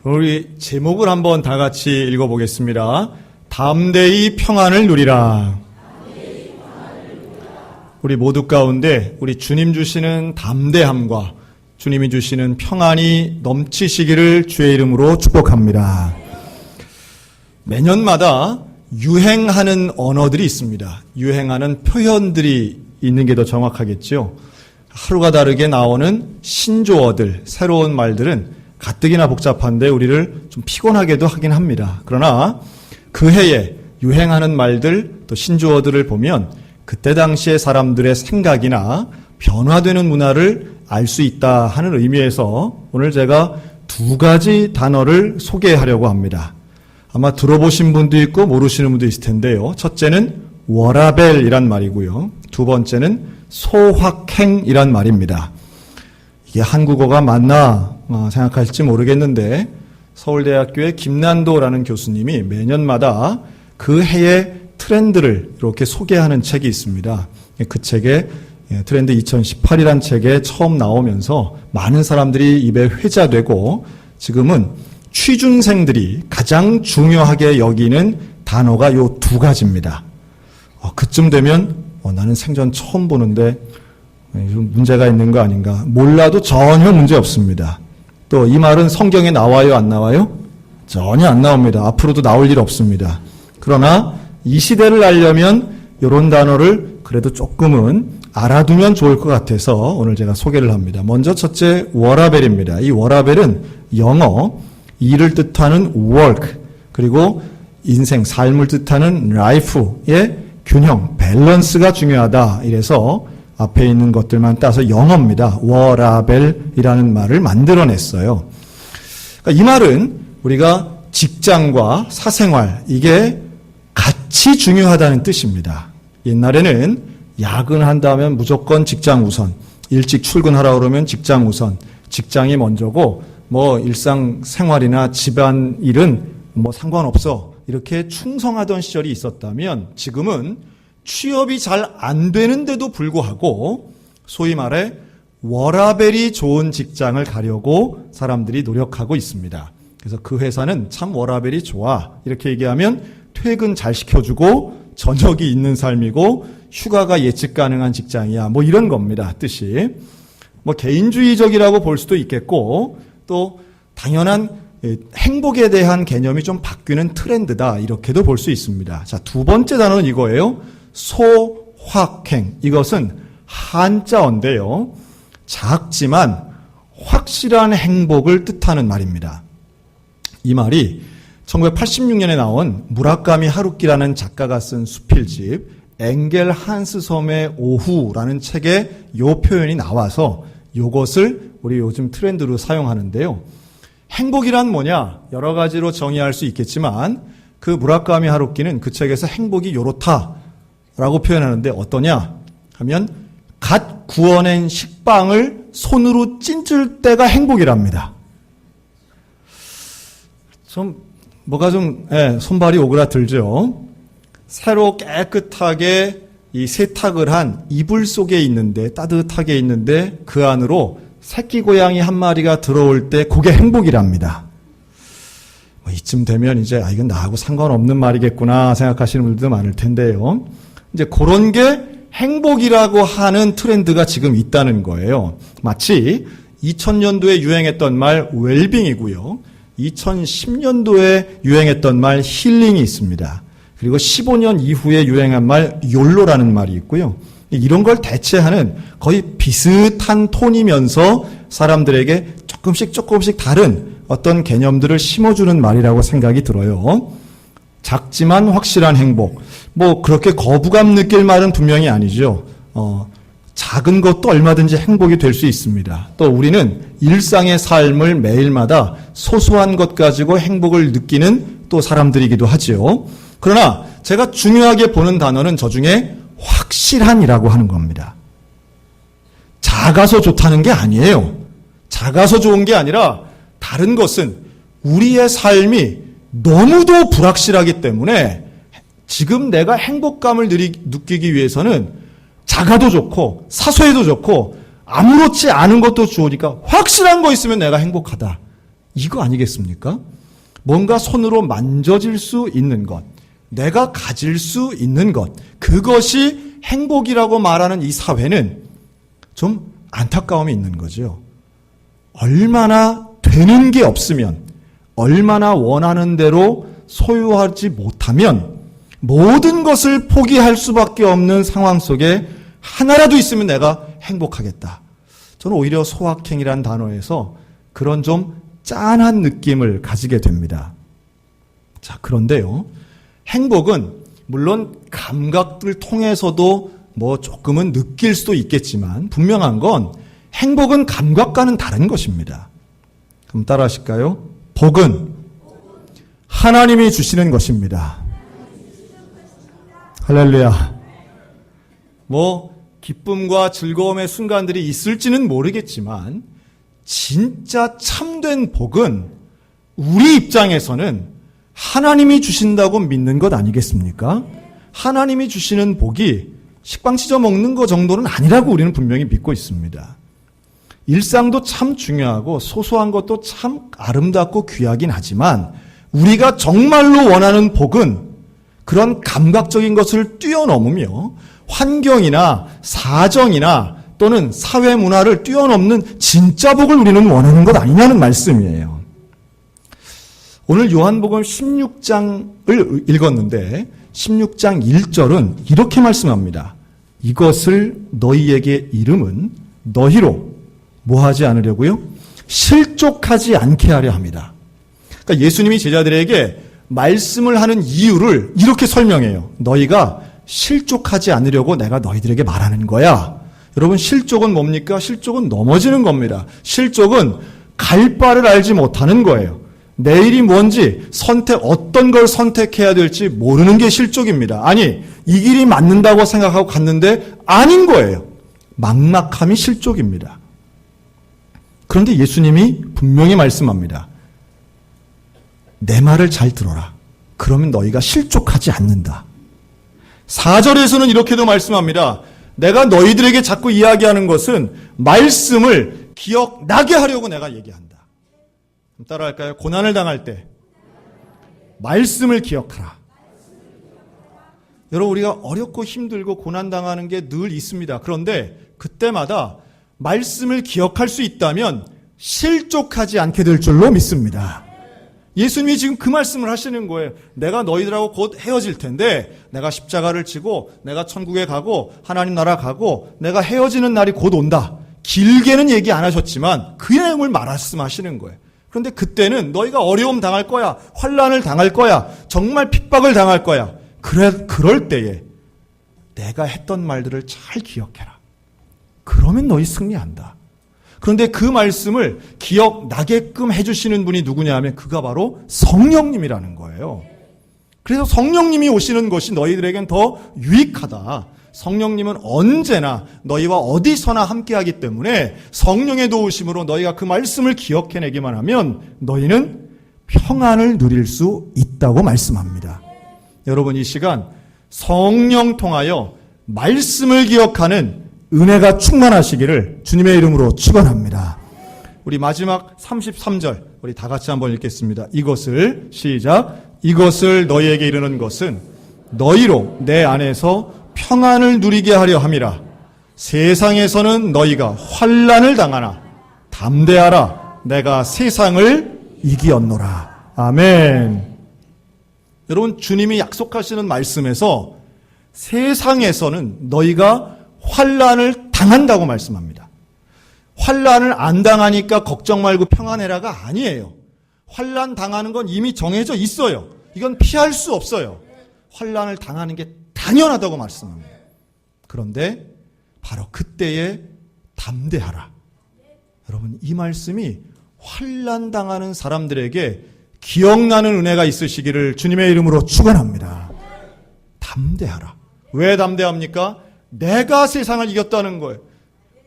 우리 제목을 한번 다 같이 읽어보겠습니다. 담대히 평안을 누리라. 우리 모두 가운데 우리 주님 주시는 담대함과 주님이 주시는 평안이 넘치시기를 주의 이름으로 축복합니다. 매년마다 유행하는 언어들이 있습니다. 유행하는 표현들이 있는 게 더 정확하겠죠. 하루가 다르게 나오는 신조어들, 새로운 말들은 가뜩이나 복잡한데 우리를 좀 피곤하게도 하긴 합니다. 그러나 그 해에 유행하는 말들 또 신조어들을 보면 그때 당시의 사람들의 생각이나 변화되는 문화를 알 수 있다 하는 의미에서 오늘 제가 두 가지 단어를 소개하려고 합니다. 아마 들어보신 분도 있고 모르시는 분도 있을 텐데요. 첫째는 워라벨이란 말이고요. 두 번째는 소확행이란 말입니다. 이게 한국어가 맞나 생각하실지 모르겠는데 서울대학교의 김난도라는 교수님이 매년마다 그 해의 트렌드를 이렇게 소개하는 책이 있습니다. 그 책에 트렌드 2018이라는 책에 처음 나오면서 많은 사람들이 입에 회자되고 지금은 취준생들이 가장 중요하게 여기는 단어가 요 두 가지입니다. 그쯤 되면 나는 생전 처음 보는데 좀 문제가 있는 거 아닌가. 몰라도 전혀 문제 없습니다. 또 이 말은 성경에 나와요, 안 나와요? 전혀 안 나옵니다. 앞으로도 나올 일 없습니다. 그러나 이 시대를 알려면 이런 단어를 그래도 조금은 알아두면 좋을 것 같아서 오늘 제가 소개를 합니다. 먼저 첫째 워라벨입니다. 이 워라벨은 영어 일을 뜻하는 work 그리고 인생, 삶을 뜻하는 life의 균형, 밸런스가 중요하다. 이래서 앞에 있는 것들만 따서 영어입니다. 워라벨이라는 말을 만들어냈어요. 그러니까 이 말은 우리가 직장과 사생활 이게 같이 중요하다는 뜻입니다. 옛날에는 야근한다면 무조건 직장 우선, 일찍 출근하라 그러면 직장 우선, 직장이 먼저고 뭐 일상생활이나 집안일은 뭐 상관없어 이렇게 충성하던 시절이 있었다면 지금은 취업이 잘 안 되는데도 불구하고 소위 말해 워라벨이 좋은 직장을 가려고 사람들이 노력하고 있습니다. 그래서 그 회사는 참 워라벨이 좋아 이렇게 얘기하면 퇴근 잘 시켜주고 저녁이 있는 삶이고 휴가가 예측 가능한 직장이야 뭐 이런 겁니다. 뜻이 뭐 개인주의적이라고 볼 수도 있겠고 또 당연한 행복에 대한 개념이 좀 바뀌는 트렌드다 이렇게도 볼 수 있습니다. 자, 두 번째 단어는 이거예요. 소확행. 이것은 한자어인데요. 작지만 확실한 행복을 뜻하는 말입니다. 이 말이 1986년에 나온 무라카미 하루키라는 작가가 쓴 수필집 엥겔 한스 섬의 오후라는 책에 이 표현이 나와서 이것을 우리 요즘 트렌드로 사용하는데요. 행복이란 뭐냐? 여러 가지로 정의할 수 있겠지만 그 무라카미 하루키는 그 책에서 행복이 요렇다라고 표현하는데 어떠냐? 하면 갓 구워낸 식빵을 손으로 찐질 때가 행복이랍니다. 손발이 오그라들죠. 새로 깨끗하게 이 세탁을 한 이불 속에 있는데 따뜻하게 있는데 그 안으로 새끼 고양이 한 마리가 들어올 때 그게 행복이랍니다. 이쯤 되면 이제 이건 나하고 상관없는 말이겠구나 생각하시는 분들도 많을 텐데요. 이제 그런 게 행복이라고 하는 트렌드가 지금 있다는 거예요. 마치 2000년도에 유행했던 말 웰빙이고요. 2010년도에 유행했던 말 힐링이 있습니다. 그리고 15년 이후에 유행한 말 욜로라는 말이 있고요. 이런 걸 대체하는 거의 비슷한 톤이면서 사람들에게 조금씩 다른 어떤 개념들을 심어주는 말이라고 생각이 들어요. 작지만 확실한 행복. 뭐 그렇게 거부감 느낄 말은 분명히 아니죠. 작은 것도 얼마든지 행복이 될 수 있습니다. 또 우리는 일상의 삶을 매일마다 소소한 것 가지고 행복을 느끼는 또 사람들이기도 하죠. 그러나 제가 중요하게 보는 단어는 저 중에 확실한이라고 하는 겁니다. 작아서 좋다는 게 아니에요. 작아서 좋은 게 아니라 다른 것은 우리의 삶이 너무도 불확실하기 때문에 지금 내가 행복감을 느끼기 위해서는 작아도 좋고 사소해도 좋고 아무렇지 않은 것도 주오니까 확실한 거 있으면 내가 행복하다. 이거 아니겠습니까? 뭔가 손으로 만져질 수 있는 것, 내가 가질 수 있는 것, 그것이 행복이라고 말하는 이 사회는 좀 안타까움이 있는 거죠. 얼마나 되는 게 없으면, 얼마나 원하는 대로 소유하지 못하면 모든 것을 포기할 수밖에 없는 상황 속에 하나라도 있으면 내가 행복하겠다. 저는 오히려 소확행이란 단어에서 그런 좀 짠한 느낌을 가지게 됩니다. 자, 그런데요. 행복은 물론 감각을 통해서도 뭐 조금은 느낄 수도 있겠지만 분명한 건 행복은 감각과는 다른 것입니다. 그럼 따라 하실까요? 복은 하나님이 주시는 것입니다. 할렐루야. 뭐 기쁨과 즐거움의 순간들이 있을지는 모르겠지만 진짜 참된 복은 우리 입장에서는 하나님이 주신다고 믿는 것 아니겠습니까? 하나님이 주시는 복이 식빵 찢어 먹는 것 정도는 아니라고 우리는 분명히 믿고 있습니다. 일상도 참 중요하고 소소한 것도 참 아름답고 귀하긴 하지만 우리가 정말로 원하는 복은 그런 감각적인 것을 뛰어넘으며 환경이나 사정이나 또는 사회 문화를 뛰어넘는 진짜 복을 우리는 원하는 것 아니냐는 말씀이에요. 오늘 요한복음 16장을 읽었는데 16장 1절은 이렇게 말씀합니다. 이것을 너희에게 이름은 너희로 뭐하지 않으려고요? 실족하지 않게 하려 합니다. 그러니까 예수님이 제자들에게 말씀을 하는 이유를 이렇게 설명해요. 너희가 실족하지 않으려고 내가 너희들에게 말하는 거야. 여러분, 실족은 뭡니까? 실족은 넘어지는 겁니다. 실족은 갈 바를 알지 못하는 거예요. 내일이 뭔지 어떤 걸 선택해야 될지 모르는 게 실족입니다. 아니, 이 길이 맞는다고 생각하고 갔는데 아닌 거예요. 막막함이 실족입니다. 그런데 예수님이 분명히 말씀합니다. 내 말을 잘 들어라. 그러면 너희가 실족하지 않는다. 4절에서는 이렇게도 말씀합니다. 내가 너희들에게 자꾸 이야기하는 것은 말씀을 기억나게 하려고 내가 얘기한다. 따라할까요? 고난을 당할 때 말씀을 기억하라. 여러분, 우리가 어렵고 힘들고 고난당하는 게 늘 있습니다. 그런데 그때마다 말씀을 기억할 수 있다면 실족하지 않게 될 줄로 믿습니다. 예수님이 지금 그 말씀을 하시는 거예요. 내가 너희들하고 곧 헤어질 텐데 내가 십자가를 지고 내가 천국에 가고 하나님 나라 가고 내가 헤어지는 날이 곧 온다. 길게는 얘기 안 하셨지만 그 내용을 말씀하시는 거예요. 그런데 그때는 너희가 어려움 당할 거야. 환난을 당할 거야. 정말 핍박을 당할 거야. 그럴 때에 내가 했던 말들을 잘 기억해라. 그러면 너희 승리한다. 그런데 그 말씀을 기억나게끔 해주시는 분이 누구냐 하면 그가 바로 성령님이라는 거예요. 그래서 성령님이 오시는 것이 너희들에겐 더 유익하다. 성령님은 언제나 너희와 어디서나 함께하기 때문에 성령의 도우심으로 너희가 그 말씀을 기억해내기만 하면 너희는 평안을 누릴 수 있다고 말씀합니다. 여러분, 이 시간 성령 통하여 말씀을 기억하는 은혜가 충만하시기를 주님의 이름으로 축원합니다. 우리 마지막 33절 우리 다 같이 한번 읽겠습니다. 이것을 시작. 이것을 너희에게 이르는 것은 너희로 내 안에서 평안을 누리게 하려 함이라. 세상에서는 너희가 환난을 당하나 담대하라. 내가 세상을 이기었노라. 아멘. 여러분, 주님이 약속하시는 말씀에서 세상에서는 너희가 환난을 당한다고 말씀합니다. 환난을 안 당하니까 걱정 말고 평안해라가 아니에요. 환난 당하는 건 이미 정해져 있어요. 이건 피할 수 없어요. 환난을 당하는 게 당연하다고 말씀합니다. 그런데 바로 그때에 담대하라. 여러분, 이 말씀이 환난 당하는 사람들에게 기억나는 은혜가 있으시기를 주님의 이름으로 축원합니다. 담대하라. 왜 담대합니까? 내가 세상을 이겼다는 거예요.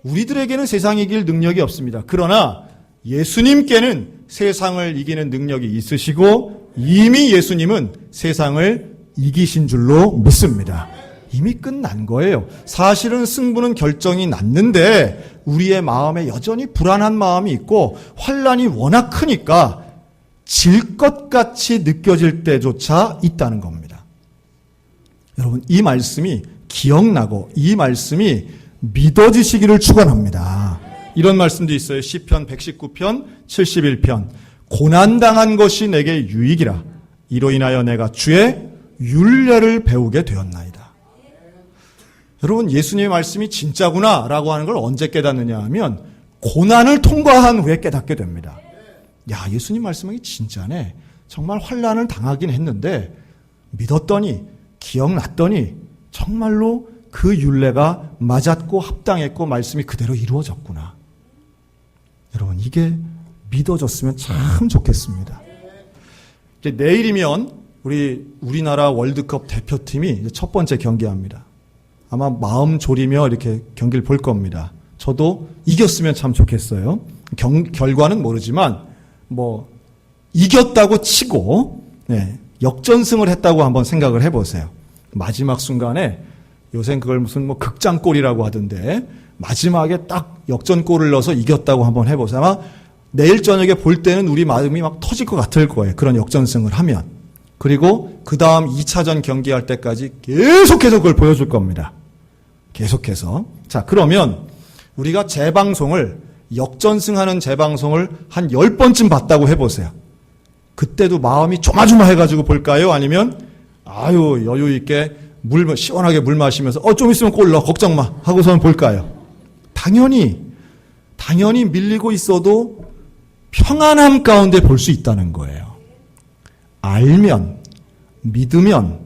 우리들에게는 세상을 이길 능력이 없습니다. 그러나 예수님께는 세상을 이기는 능력이 있으시고 이미 예수님은 세상을 이기신 줄로 믿습니다. 이미 끝난 거예요. 사실은 승부는 결정이 났는데 우리의 마음에 여전히 불안한 마음이 있고 환란이 워낙 크니까 질 것 같이 느껴질 때조차 있다는 겁니다. 여러분, 이 말씀이 기억나고 이 말씀이 믿어지시기를 축원합니다. 이런 말씀도 있어요. 시편 119편 71편 고난당한 것이 내게 유익이라 이로 인하여 내가 주의 율례를 배우게 되었나이다. 여러분, 예수님의 말씀이 진짜구나 라고 하는 걸 언제 깨닫느냐 하면 고난을 통과한 후에 깨닫게 됩니다. 야, 예수님 말씀이 진짜네. 정말 환난을 당하긴 했는데 믿었더니 기억났더니 정말로 그 율례가 맞았고 합당했고 말씀이 그대로 이루어졌구나. 여러분, 이게 믿어졌으면 참 좋겠습니다. 이제 내일이면 우리나라 월드컵 대표팀이 이제 첫 번째 경기합니다. 아마 마음 졸이며 이렇게 경기를 볼 겁니다. 저도 이겼으면 참 좋겠어요. 결과는 모르지만 이겼다고 치고 역전승을 했다고 한번 생각을 해보세요. 마지막 순간에 요새 그걸 무슨 극장골이라고 하던데 마지막에 딱 역전골을 넣어서 이겼다고 한번 해보세요. 아마 내일 저녁에 볼 때는 우리 마음이 막 터질 것 같을 거예요. 그런 역전승을 하면. 그리고 그 다음 2차전 경기할 때까지 계속해서 그걸 보여줄 겁니다. 계속해서. 자, 그러면 우리가 역전승하는 재방송을 한 10번쯤 봤다고 해보세요. 그때도 마음이 조마조마해가지고 볼까요? 아니면 여유 있게 시원하게 물 마시면서 좀 있으면 골 넣어 걱정 마 하고서는 볼까요? 당연히 밀리고 있어도 평안함 가운데 볼 수 있다는 거예요. 알면, 믿으면,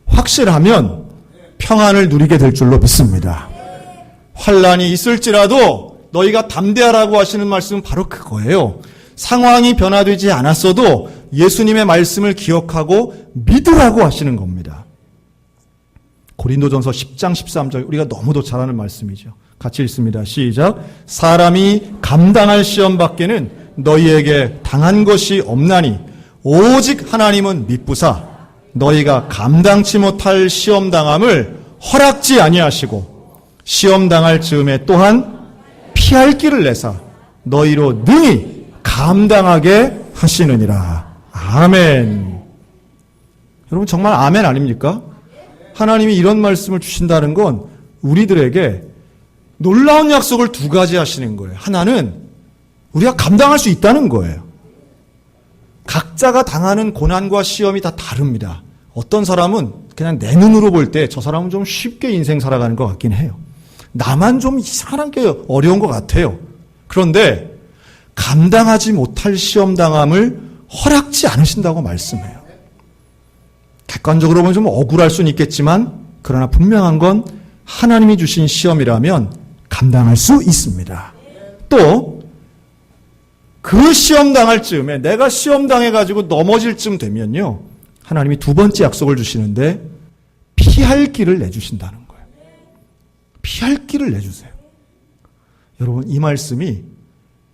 확실하면 평안을 누리게 될 줄로 믿습니다. 환란이 있을지라도 너희가 담대하라고 하시는 말씀은 바로 그거예요. 상황이 변화되지 않았어도 예수님의 말씀을 기억하고 믿으라고 하시는 겁니다. 고린도전서 10장 13절 우리가 너무도 잘 아는 말씀이죠. 같이 읽습니다. 시작. 사람이 감당할 시험 밖에는 너희에게 당한 것이 없나니 오직 하나님은 미쁘사 너희가 감당치 못할 시험당함을 허락지 아니하시고 시험당할 즈음에 또한 피할 길을 내사 너희로 능히 감당하게 하시느니라. 아멘. 여러분, 정말 아멘 아닙니까? 하나님이 이런 말씀을 주신다는 건 우리들에게 놀라운 약속을 두 가지 하시는 거예요. 하나는 우리가 감당할 수 있다는 거예요. 각자가 당하는 고난과 시험이 다 다릅니다. 어떤 사람은 그냥 내 눈으로 볼 때 저 사람은 좀 쉽게 인생 살아가는 것 같긴 해요. 나만 좀 이상한 게 어려운 것 같아요. 그런데 감당하지 못할 시험당함을 허락지 않으신다고 말씀해요. 객관적으로 보면 좀 억울할 수는 있겠지만 그러나 분명한 건 하나님이 주신 시험이라면 감당할 수 있습니다. 또 그 시험당할 즈음에 내가 시험당해가지고 넘어질 쯤 되면요, 하나님이 두 번째 약속을 주시는데 피할 길을 내주신다는 거예요. 피할 길을 내주세요. 여러분, 이 말씀이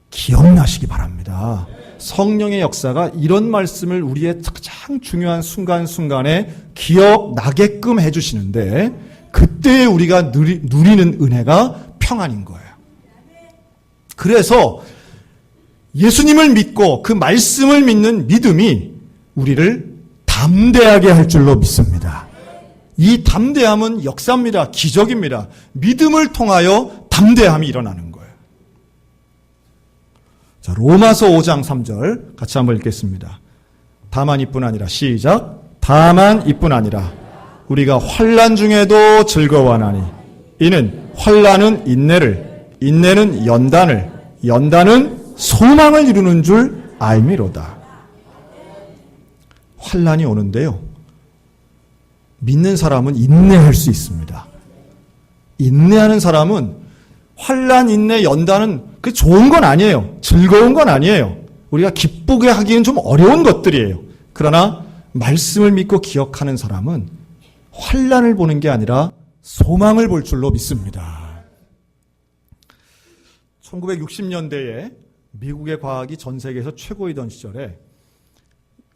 기억나시기 바랍니다. 성령의 역사가 이런 말씀을 우리의 가장 중요한 순간순간에 기억나게끔 해주시는데 그때 우리가 누리는 은혜가 평안인 거예요. 그래서 예수님을 믿고 그 말씀을 믿는 믿음이 우리를 담대하게 할 줄로 믿습니다. 이 담대함은 역사입니다. 기적입니다. 믿음을 통하여 담대함이 일어나는 거예요. 자, 로마서 5장 3절 같이 한번 읽겠습니다. 다만 이뿐 아니라, 시작. 다만 이뿐 아니라 우리가 환난 중에도 즐거워하나니 이는 환난은 인내를, 인내는 연단을, 연단은 소망을 이루는 줄 알미로다. 환난이 오는데요, 믿는 사람은 인내할 수 있습니다. 인내하는 사람은 환난, 인내, 연단은 그 좋은 건 아니에요. 즐거운 건 아니에요. 우리가 기쁘게 하기엔 좀 어려운 것들이에요. 그러나 말씀을 믿고 기억하는 사람은 환난을 보는 게 아니라 소망을 볼 줄로 믿습니다. 1960년대에 미국의 과학이 전 세계에서 최고이던 시절에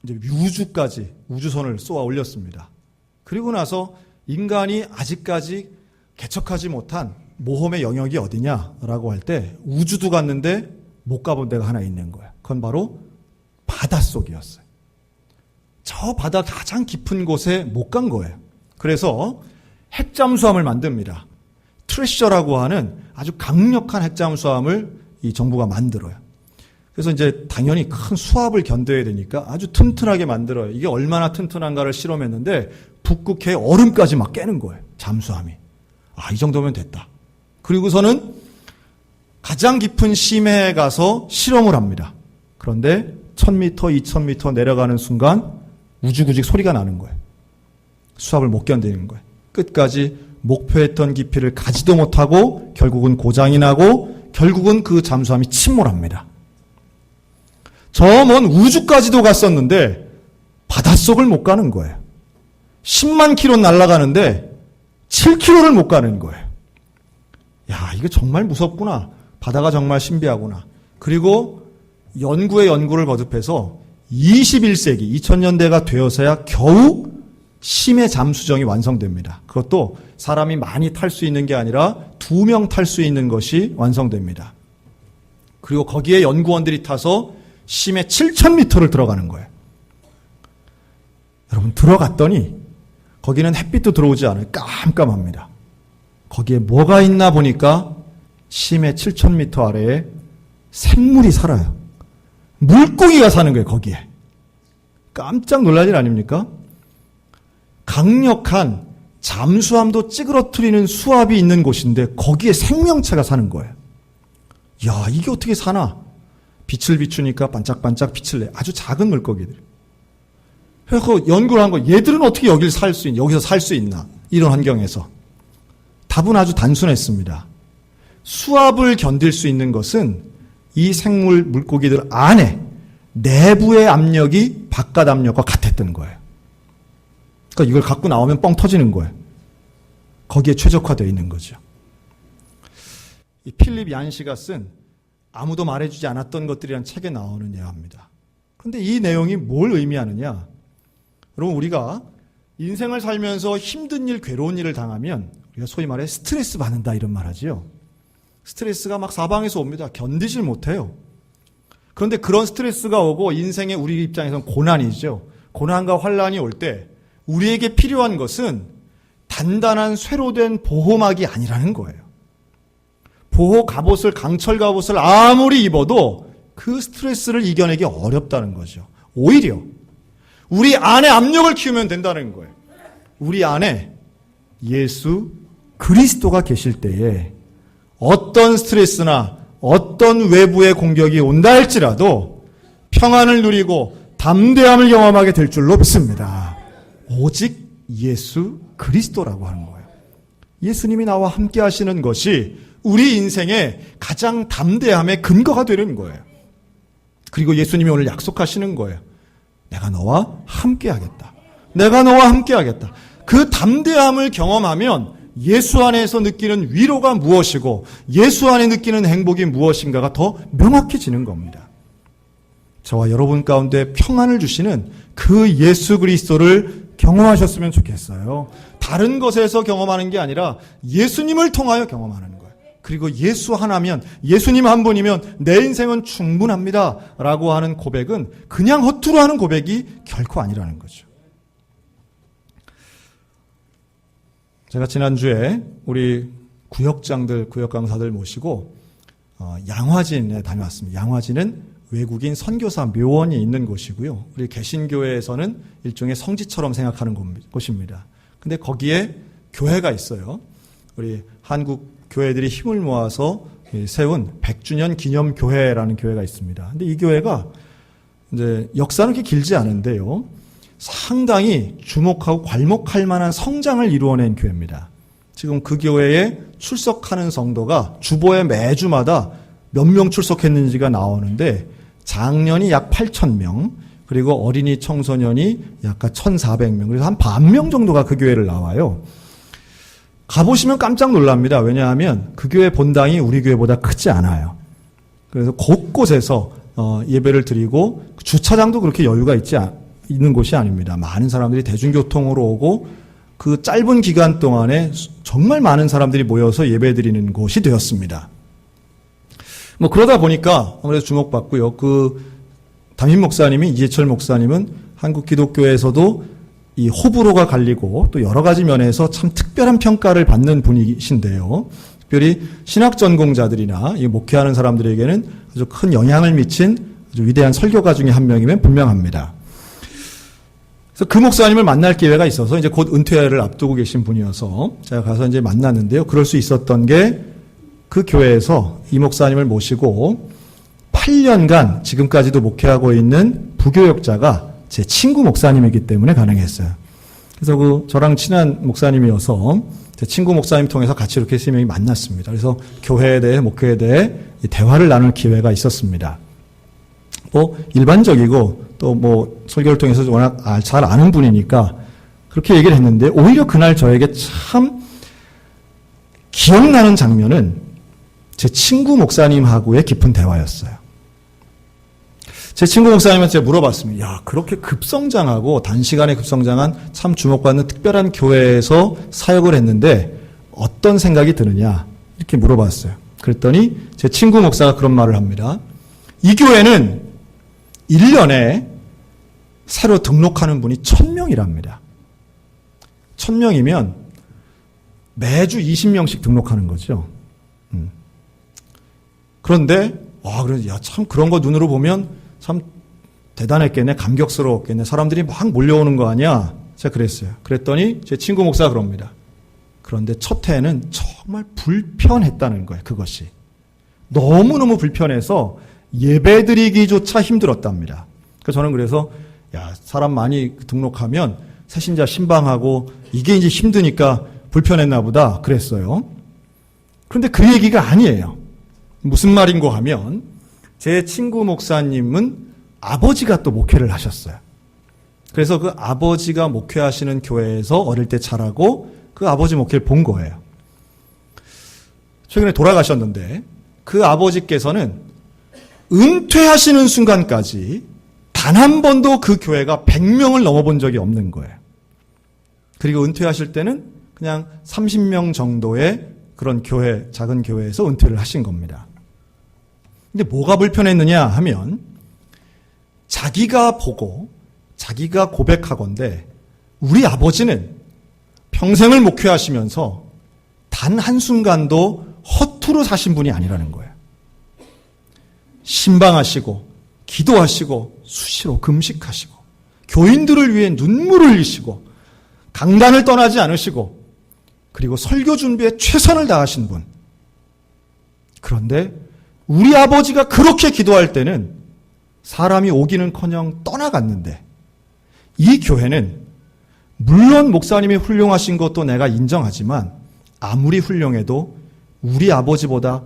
이제 우주까지 우주선을 쏘아 올렸습니다. 그리고 나서 인간이 아직까지 개척하지 못한 모험의 영역이 어디냐라고 할 때 우주도 갔는데 못 가본 데가 하나 있는 거예요. 그건 바로 바닷속이었어요. 저 바다 가장 깊은 곳에 못 간 거예요. 그래서 핵잠수함을 만듭니다. 트레셔라고 하는 아주 강력한 핵잠수함을 이 정부가 만들어요. 그래서 이제 당연히 큰 수압을 견뎌야 되니까 아주 튼튼하게 만들어요. 이게 얼마나 튼튼한가를 실험했는데 북극해 얼음까지 막 깨는 거예요. 잠수함이. 이 정도면 됐다. 그리고서는 가장 깊은 심해에 가서 실험을 합니다. 그런데 1000m, 2000m 내려가는 순간 우주구직 소리가 나는 거예요. 수압을 못 견디는 거예요. 끝까지 목표했던 깊이를 가지도 못하고 결국은 고장이 나고 결국은 그 잠수함이 침몰합니다. 저 먼 우주까지도 갔었는데 바닷속을 못 가는 거예요. 10만 킬로 날아가는데 7킬로를 못 가는 거예요. 야, 이거 정말 무섭구나. 바다가 정말 신비하구나. 그리고 연구에 연구를 거듭해서 21세기, 2000년대가 되어서야 겨우 심해 잠수정이 완성됩니다. 그것도 사람이 많이 탈 수 있는 게 아니라 2명 탈 수 있는 것이 완성됩니다. 그리고 거기에 연구원들이 타서 심해 7000m를 들어가는 거예요. 여러분, 들어갔더니 거기는 햇빛도 들어오지 않아요. 깜깜합니다. 거기에 뭐가 있나 보니까 심해 7000m 아래에 생물이 살아요. 물고기가 사는 거예요, 거기에. 깜짝 놀랄 일 아닙니까? 강력한 잠수함도 찌그러뜨리는 수압이 있는 곳인데 거기에 생명체가 사는 거예요. 야, 이게 어떻게 사나? 빛을 비추니까 반짝반짝 빛을 내. 아주 작은 물고기들. 그래서 연구를 한 거, 얘들은 어떻게 여기서 살 수 있나? 이런 환경에서. 답은 아주 단순했습니다. 수압을 견딜 수 있는 것은 이 생물 물고기들 안에 내부의 압력이 바깥 압력과 같았던 거예요. 그러니까 이걸 갖고 나오면 뻥 터지는 거예요. 거기에 최적화되어 있는 거죠. 이 필립 얀시가 쓴 아무도 말해주지 않았던 것들이라는 책에 나오는 예화입니다. 그런데 이 내용이 뭘 의미하느냐? 여러분, 우리가 인생을 살면서 힘든 일, 괴로운 일을 당하면 우리가 소위 말해 스트레스 받는다 이런 말 하지요. 스트레스가 막 사방에서 옵니다. 견디질 못해요. 그런데 그런 스트레스가 오고 인생의 우리 입장에서는 고난이죠. 고난과 환란이 올 때 우리에게 필요한 것은 단단한 쇠로 된 보호막이 아니라는 거예요. 보호 갑옷을, 강철 갑옷을 아무리 입어도 그 스트레스를 이겨내기 어렵다는 거죠. 오히려 우리 안에 압력을 키우면 된다는 거예요. 우리 안에 예수 그리스도가 계실 때에 어떤 스트레스나 어떤 외부의 공격이 온다 할지라도 평안을 누리고 담대함을 경험하게 될 줄로 믿습니다. 오직 예수 그리스도라고 하는 거예요. 예수님이 나와 함께 하시는 것이 우리 인생의 가장 담대함의 근거가 되는 거예요. 그리고 예수님이 오늘 약속하시는 거예요. 내가 너와 함께 하겠다. 내가 너와 함께 하겠다. 그 담대함을 경험하면 예수 안에서 느끼는 위로가 무엇이고 예수 안에 느끼는 행복이 무엇인가가 더 명확해지는 겁니다. 저와 여러분 가운데 평안을 주시는 그 예수 그리스도를 경험하셨으면 좋겠어요. 다른 것에서 경험하는 게 아니라 예수님을 통하여 경험하는 거예요. 그리고 예수 하나면, 예수님 한 분이면 내 인생은 충분합니다 라고 하는 고백은 그냥 허투루 하는 고백이 결코 아니라는 거죠. 제가 지난주에 우리 구역장들, 구역 강사들 모시고 양화진에 다녀왔습니다. 양화진은 외국인 선교사 묘원이 있는 곳이고요. 우리 개신교회에서는 일종의 성지처럼 생각하는 곳입니다. 근데 거기에 교회가 있어요. 우리 한국 교회들이 힘을 모아서 세운 100주년 기념 교회라는 교회가 있습니다. 근데 이 교회가 이제 역사는 그렇게 길지 않은데요. 상당히 주목하고 괄목할 만한 성장을 이루어낸 교회입니다. 지금 그 교회에 출석하는 성도가 주보에 매주마다 몇 명 출석했는지가 나오는데 장년이 약 8,000명, 그리고 어린이 청소년이 약 1,400명, 그래서 한 10,000명 정도가 그 교회를 나와요. 가보시면 깜짝 놀랍니다. 왜냐하면 그 교회 본당이 우리 교회보다 크지 않아요. 그래서 곳곳에서 예배를 드리고 주차장도 그렇게 여유가 있는 곳이 아닙니다. 많은 사람들이 대중교통으로 오고 그 짧은 기간 동안에 정말 많은 사람들이 모여서 예배드리는 곳이 되었습니다. 그러다 보니까 아무래도 주목받고요. 담임 목사님이, 이재철 목사님은 한국 기독교에서도 이 호불호가 갈리고 또 여러 가지 면에서 참 특별한 평가를 받는 분이신데요. 특별히 신학 전공자들이나 이 목회하는 사람들에게는 아주 큰 영향을 미친 아주 위대한 설교가 중에 한 명이면 분명합니다. 그래서 그 목사님을 만날 기회가 있어서 이제 곧 은퇴를 앞두고 계신 분이어서 제가 가서 이제 만났는데요. 그럴 수 있었던 게 그 교회에서 이 목사님을 모시고 8년간 지금까지도 목회하고 있는 부교역자가 제 친구 목사님이기 때문에 가능했어요. 그래서 저랑 친한 목사님이어서 제 친구 목사님 통해서 같이 이렇게 세 명이 만났습니다. 그래서 교회에 대해, 목회에 대해 대화를 나눌 기회가 있었습니다. 일반적이고 또 설교를 통해서 워낙 잘 아는 분이니까 그렇게 얘기를 했는데, 오히려 그날 저에게 참 기억나는 장면은 제 친구 목사님하고의 깊은 대화였어요. 제 친구 목사님한테 제가 물어봤습니다. 야, 그렇게 급성장하고 단시간에 급성장한 참 주목받는 특별한 교회에서 사역을 했는데 어떤 생각이 드느냐, 이렇게 물어봤어요. 그랬더니 제 친구 목사가 그런 말을 합니다. 이 교회는 1년에 새로 등록하는 분이 1000명이랍니다. 1000명이면 매주 20명씩 등록하는 거죠. 그런데 그래서 참 그런 거 눈으로 보면 참 대단했겠네, 감격스러웠겠네, 사람들이 막 몰려오는 거 아니야? 제가 그랬어요. 그랬더니 제 친구 목사가 그럽니다. 그런데 첫 해에는 정말 불편했다는 거예요. 그것이 너무너무 불편해서 예배드리기조차 힘들었답니다. 저는 그래서 사람 많이 등록하면 새신자 신방하고 이게 이제 힘드니까 불편했나 보다 그랬어요. 그런데 그 얘기가 아니에요. 무슨 말인고 하면 제 친구 목사님은 아버지가 또 목회를 하셨어요. 그래서 그 아버지가 목회하시는 교회에서 어릴 때 자라고 그 아버지 목회를 본 거예요. 최근에 돌아가셨는데 그 아버지께서는 은퇴하시는 순간까지 단 한 번도 그 교회가 100명을 넘어본 적이 없는 거예요. 그리고 은퇴하실 때는 그냥 30명 정도의 그런 교회, 작은 교회에서 은퇴를 하신 겁니다. 근데 뭐가 불편했느냐 하면 자기가 보고 자기가 고백하건대 우리 아버지는 평생을 목회하시면서 단 한순간도 허투루 사신 분이 아니라는 거예요. 신방하시고 기도하시고 수시로 금식하시고 교인들을 위해 눈물을 흘리시고 강단을 떠나지 않으시고 그리고 설교 준비에 최선을 다하신 분. 그런데 우리 아버지가 그렇게 기도할 때는 사람이 오기는커녕 떠나갔는데 이 교회는 물론 목사님이 훌륭하신 것도 내가 인정하지만 아무리 훌륭해도 우리 아버지보다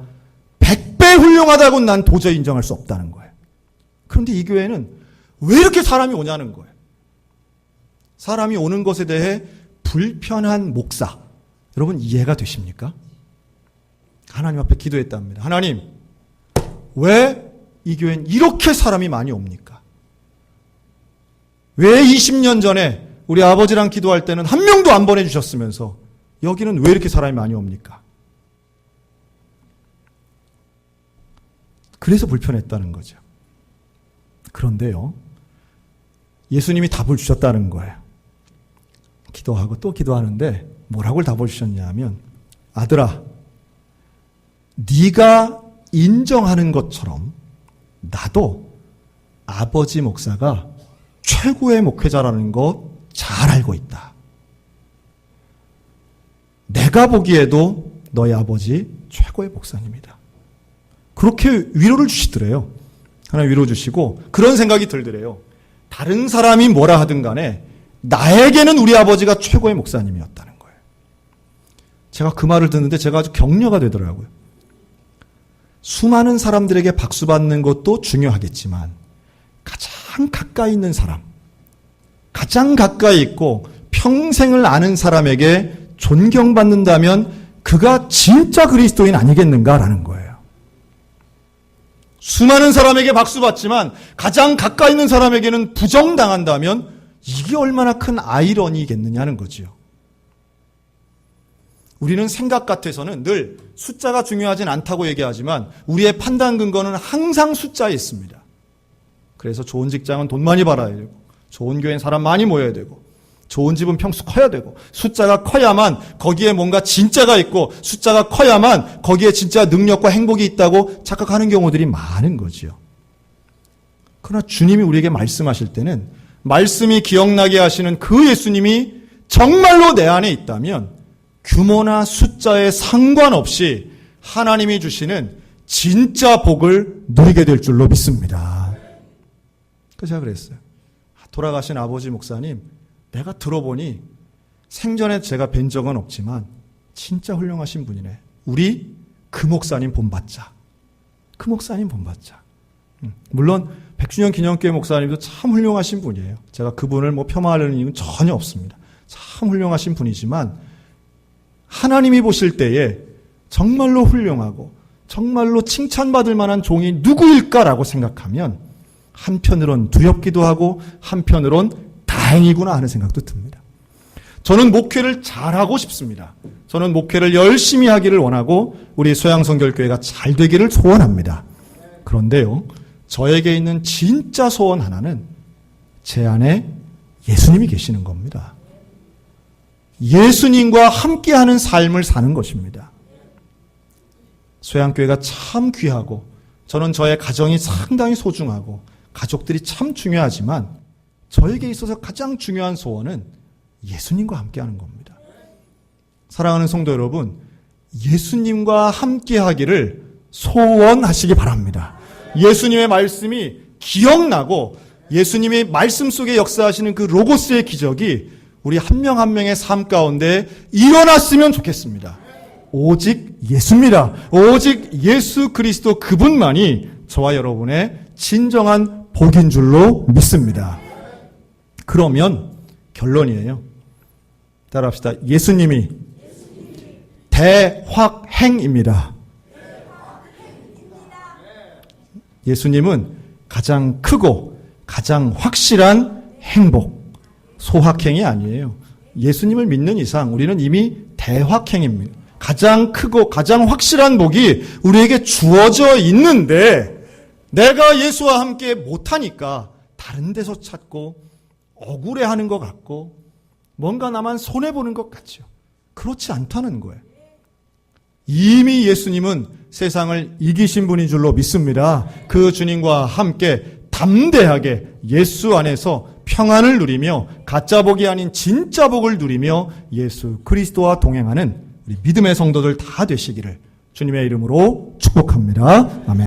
100배 훌륭하다고 난 도저히 인정할 수 없다는 거예요. 그런데 이 교회는 왜 이렇게 사람이 오냐는 거예요. 사람이 오는 것에 대해 불편한 목사. 여러분 이해가 되십니까? 하나님 앞에 기도했답니다. 하나님, 왜 이 교회는 이렇게 사람이 많이 옵니까? 왜 20년 전에 우리 아버지랑 기도할 때는 한 명도 안 보내주셨으면서 여기는 왜 이렇게 사람이 많이 옵니까? 그래서 불편했다는 거죠. 그런데요, 예수님이 답을 주셨다는 거예요. 기도하고 또 기도하는데 뭐라고 답을 주셨냐 하면, 아들아, 네가 인정하는 것처럼 나도 아버지 목사가 최고의 목회자라는 거 잘 알고 있다. 내가 보기에도 너희 아버지 최고의 목사님이다. 그렇게 위로를 주시더래요. 하나님 위로 주시고 그런 생각이 들더래요. 다른 사람이 뭐라 하든 간에 나에게는 우리 아버지가 최고의 목사님이었다는 거예요. 제가 그 말을 듣는데 제가 아주 격려가 되더라고요. 수많은 사람들에게 박수 받는 것도 중요하겠지만 가장 가까이 있는 사람, 가장 가까이 있고 평생을 아는 사람에게 존경받는다면 그가 진짜 그리스도인 아니겠는가라는 거예요. 수많은 사람에게 박수 받지만 가장 가까이 있는 사람에게는 부정당한다면 이게 얼마나 큰 아이러니겠느냐는 거지요. 우리는 생각 같아서는 늘 숫자가 중요하진 않다고 얘기하지만 우리의 판단 근거는 항상 숫자에 있습니다. 그래서 좋은 직장은 돈 많이 벌어야 되고, 좋은 교회는 사람 많이 모여야 되고, 좋은 집은 평수 커야 되고, 숫자가 커야만 거기에 뭔가 진짜가 있고, 숫자가 커야만 거기에 진짜 능력과 행복이 있다고 착각하는 경우들이 많은 거지요. 그러나 주님이 우리에게 말씀하실 때는 말씀이 기억나게 하시는 그 예수님이 정말로 내 안에 있다면 규모나 숫자에 상관없이 하나님이 주시는 진짜 복을 누리게 될 줄로 믿습니다. 그래서 제가 그랬어요. 돌아가신 아버지 목사님, 내가 들어보니 생전에 제가 뵌 적은 없지만 진짜 훌륭하신 분이네. 우리 그 목사님 본받자. 그 목사님 본받자. 물론 백주년 기념교회 목사님도 참 훌륭하신 분이에요. 제가 그분을 폄하하려는 이유는 전혀 없습니다. 참 훌륭하신 분이지만 하나님이 보실 때에 정말로 훌륭하고 정말로 칭찬받을 만한 종이 누구일까라고 생각하면 한편으론 두렵기도 하고 한편으론 다행이구나 하는 생각도 듭니다. 저는 목회를 잘하고 싶습니다. 저는 목회를 열심히 하기를 원하고 우리 소양성결교회가 잘 되기를 소원합니다. 그런데요, 저에게 있는 진짜 소원 하나는 제 안에 예수님이 계시는 겁니다. 예수님과 함께하는 삶을 사는 것입니다. 소양교회가 참 귀하고 저는 저의 가정이 상당히 소중하고 가족들이 참 중요하지만 저에게 있어서 가장 중요한 소원은 예수님과 함께하는 겁니다. 사랑하는 성도 여러분, 예수님과 함께하기를 소원하시기 바랍니다. 예수님의 말씀이 기억나고 예수님이 말씀 속에 역사하시는 그 로고스의 기적이 우리 한 명 한 명의 삶 가운데 일어났으면 좋겠습니다. 오직 예수입니다. 오직 예수 그리스도 그분만이 저와 여러분의 진정한 복인 줄로 믿습니다. 그러면 결론이에요. 따라합시다. 예수님이 대확행입니다. 예수님은 가장 크고 가장 확실한 행복, 소확행이 아니에요. 예수님을 믿는 이상 우리는 이미 대확행입니다. 가장 크고 가장 확실한 복이 우리에게 주어져 있는데 내가 예수와 함께 못하니까 다른 데서 찾고 억울해하는 것 같고 뭔가 나만 손해보는 것 같죠. 그렇지 않다는 거예요. 이미 예수님은 세상을 이기신 분인 줄로 믿습니다. 그 주님과 함께 담대하게 예수 안에서 평안을 누리며 가짜 복이 아닌 진짜 복을 누리며 예수 그리스도와 동행하는 우리 믿음의 성도들 다 되시기를 주님의 이름으로 축복합니다. 아멘.